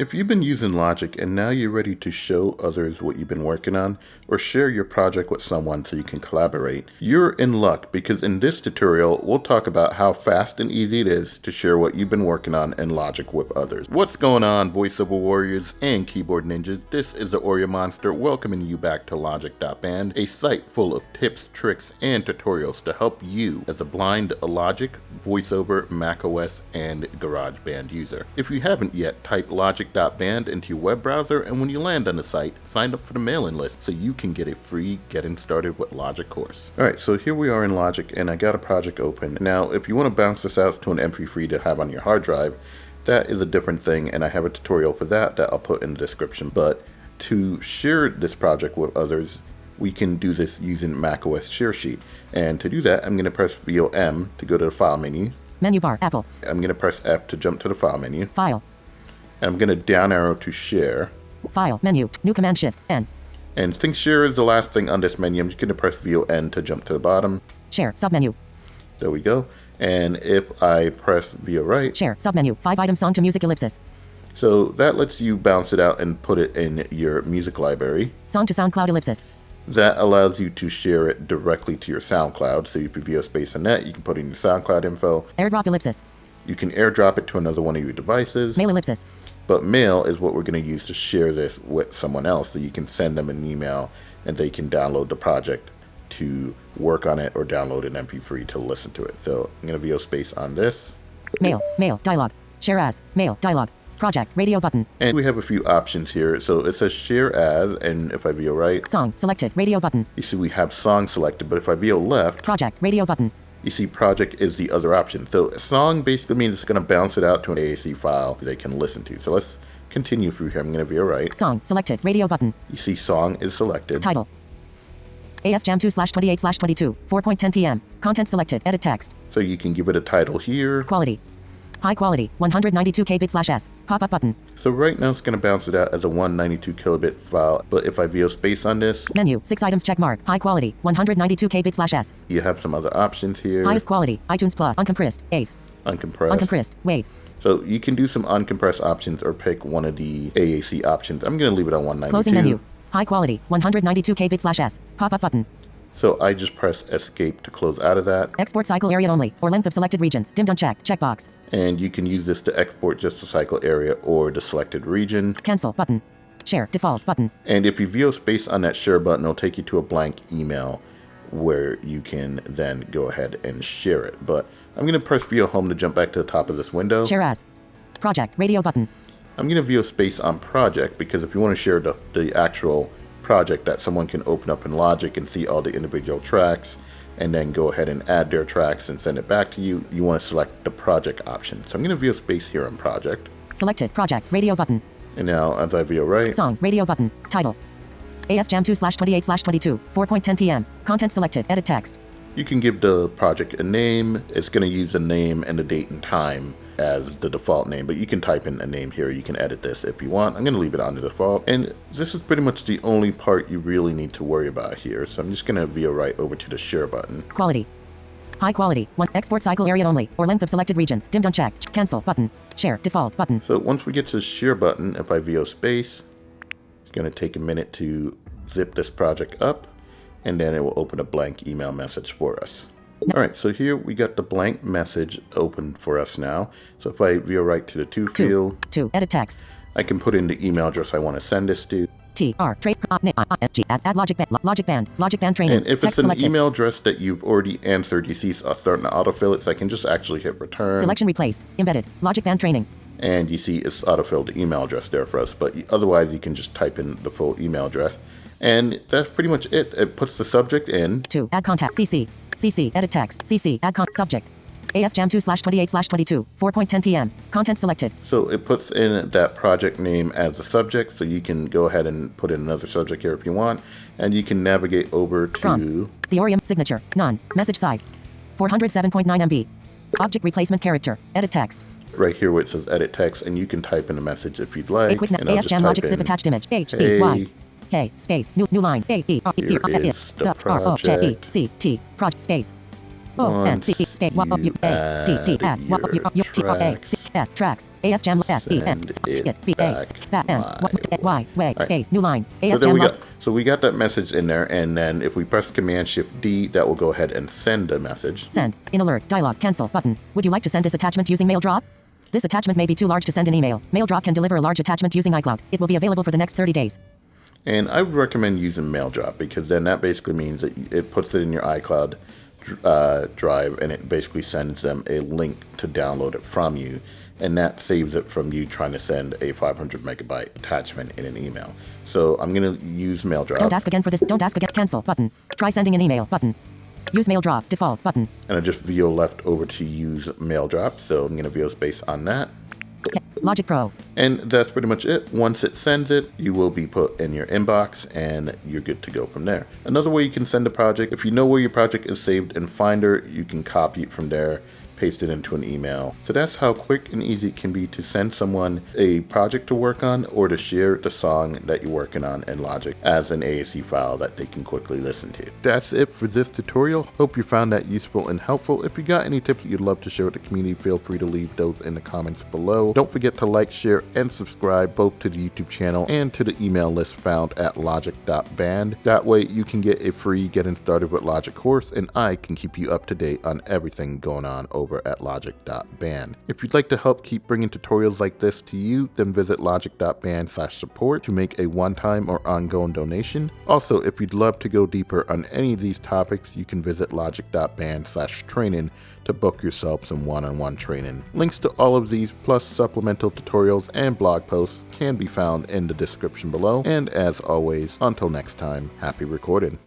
If you've been using Logic and now you're ready to show others what you've been working on or share your project with someone so you can collaborate, you're in luck because in this tutorial, we'll talk about how fast and easy it is to share what you've been working on in Logic with others. What's going on, VoiceOver warriors and keyboard ninjas? This is the Oreo Monster welcoming you back to Logic.band, a site full of tips, tricks, and tutorials to help you as a blind Logic, VoiceOver, macOS, and GarageBand user. If you haven't yet, type Logic.band into your web browser, and when you land on the site, sign up for the mailing list so you can get a free Getting Started with Logic course. Alright, so here we are in Logic, and I got a project open. Now, if you want to bounce this out to an MP3 to have on your hard drive, that is a different thing, and I have a tutorial for that I'll put in the description. But to share this project with others, we can do this using macOS Share Sheet. And to do that, I'm going to press VOM to go to the File menu. Menu bar, Apple. I'm going to press F to jump to the File menu. File. I'm going to down arrow to Share. File, menu, new Command Shift, N. And since Share is the last thing on this menu, I'm just going to press VON to jump to the bottom. Share, submenu. There we go. And if I press VO right. Share, submenu, 5-item song to music ellipsis. So that lets you bounce it out and put it in your music library. Song to SoundCloud ellipsis. That allows you to share it directly to your SoundCloud. So if you VO space on that, you can put in your SoundCloud info. AirDrop ellipsis. You can airdrop it to another one of your devices. Mail ellipsis. But mail is what we're going to use to share this with someone else. So you can send them an email and they can download the project to work on it or download an MP3 to listen to it. So I'm going to VO space on this. Mail, dialog. Share as, mail, dialog. Project, radio button. And we have a few options here. So it says share as, and if I VO right. Song, selected, radio button. You see we have song selected, but if I VO left. Project, radio button. You see project is the other option. So song basically means it's going to bounce it out to an AAC file they can listen to. So let's continue through here. I'm going to VO right. Song, selected, radio button. You see song is selected. Title. AF Jam 2/28/22, 4:10 p.m. Content selected, edit text. So you can give it a title here. Quality. High quality, 192 kbit/s. Pop-up button. So right now it's going to bounce it out as a 192 kilobit file. But if I VO space on this. Menu, 6 items check mark. High quality, 192 kbit/s. You have some other options here. Highest quality, iTunes Plus, uncompressed, AVE. Uncompressed. WAV. So you can do some uncompressed options or pick one of the AAC options. I'm going to leave it on 192. Closing menu. High quality, 192 kbit/s. Pop-up button. So I just press escape to close out of that. Export cycle area only, or length of selected regions. Dimmed unchecked, checkbox. And you can use this to export just the cycle area or the selected region. Cancel button. Share default button. And if you VO space on that share button, it'll take you to a blank email where you can then go ahead and share it. But I'm going to press VO home to jump back to the top of this window. Share as. Project, radio button. I'm going to VO space on project because if you want to share the actual project that someone can open up in Logic and see all the individual tracks and then go ahead and add their tracks and send it back to you, you want to select the project option. So I'm going to VO space here on project. Selected project, radio button. And now as I VO right. Song, radio button, title. AF Jam 2/28/22, 4:10 p.m. Content selected, edit text. You can give the project a name. It's going to use the name and the date and time as the default name, but you can type in a name here. You can edit this if you want. I'm going to leave it on the default. And this is pretty much the only part you really need to worry about here. So I'm just going to VO right over to the share button. Quality. High quality, 1 export cycle area only, or length of selected regions. Dimmed unchecked, cancel button. Share default button. So once we get to the share button, if I VO space, it's going to take a minute to zip this project up, and then it will open a blank email message for us. All right, so here we got the blank message open for us now. So if I VO right to the to field, edit text. I can put in the email address I want to send this to. Add logic band training. And if it's an email address that you've already answered, you see starting to autofill it, so I can just actually hit return. Selection replaced, embedded, logic band training. And you see it's autofilled the email address there for us, but otherwise you can just type in the full email address. And that's pretty much it. It puts the subject in. Add contact, CC, edit text, CC, add subject. AF Jam 2/28/22, 4:10 p.m. Content selected. So it puts in that project name as a subject, so you can go ahead and put in another subject here if you want, and you can navigate over to From the Oreo signature, none, message size, 407.9 MB. Object replacement character, edit text. Right here where it says edit text, and you can type in a message if you'd like. A quick AF Jam logic zip attached image. H-E-Y. K space new line. Here is the project. Project space. Once you add your tracks, F tracks. AF jam S E N Send skit it B A back M Y way right. space new line. So AF there jam we go. So we got that message in there, and then if we press Command Shift D, that will go ahead and send a message. Send in alert dialog cancel button. Would you like to send this attachment using MailDrop? This attachment may be too large to send in email. MailDrop can deliver a large attachment using iCloud. It will be available for the next 30 days. And I would recommend using MailDrop because then that basically means that it puts it in your iCloud drive, and it basically sends them a link to download it from you, and that saves it from you trying to send a 500 megabyte attachment in an email. So I'm going to use MailDrop. Don't ask again for this. Don't ask again. Cancel button. Try sending an email button. Use MailDrop default button. And I just VO left over to use MailDrop, so I'm going to VO space on that. Logic Pro. And that's pretty much it. Once it sends it, you will be put in your inbox and you're good to go from there. Another way you can send a project, if you know where your project is saved in Finder, you can copy it from there, paste it into an email. So that's how quick and easy it can be to send someone a project to work on or to share the song that you're working on in Logic as an AAC file that they can quickly listen to. That's it for this tutorial. Hope you found that useful and helpful. If you got any tips that you'd love to share with the community, feel free to leave those in the comments below. Don't forget to like, share, and subscribe both to the YouTube channel and to the email list found at logic.band. That way you can get a free Getting Started with Logic course, and I can keep you up to date on everything going on over at logic.band. If you'd like to help keep bringing tutorials like this to you, then visit logic.band/support to make a one-time or ongoing donation. Also, if you'd love to go deeper on any of these topics, you can visit logic.band/training to book yourself some one-on-one training. Links to all of these, plus supplemental tutorials and blog posts, can be found in the description below. And as always, until next time, happy recording.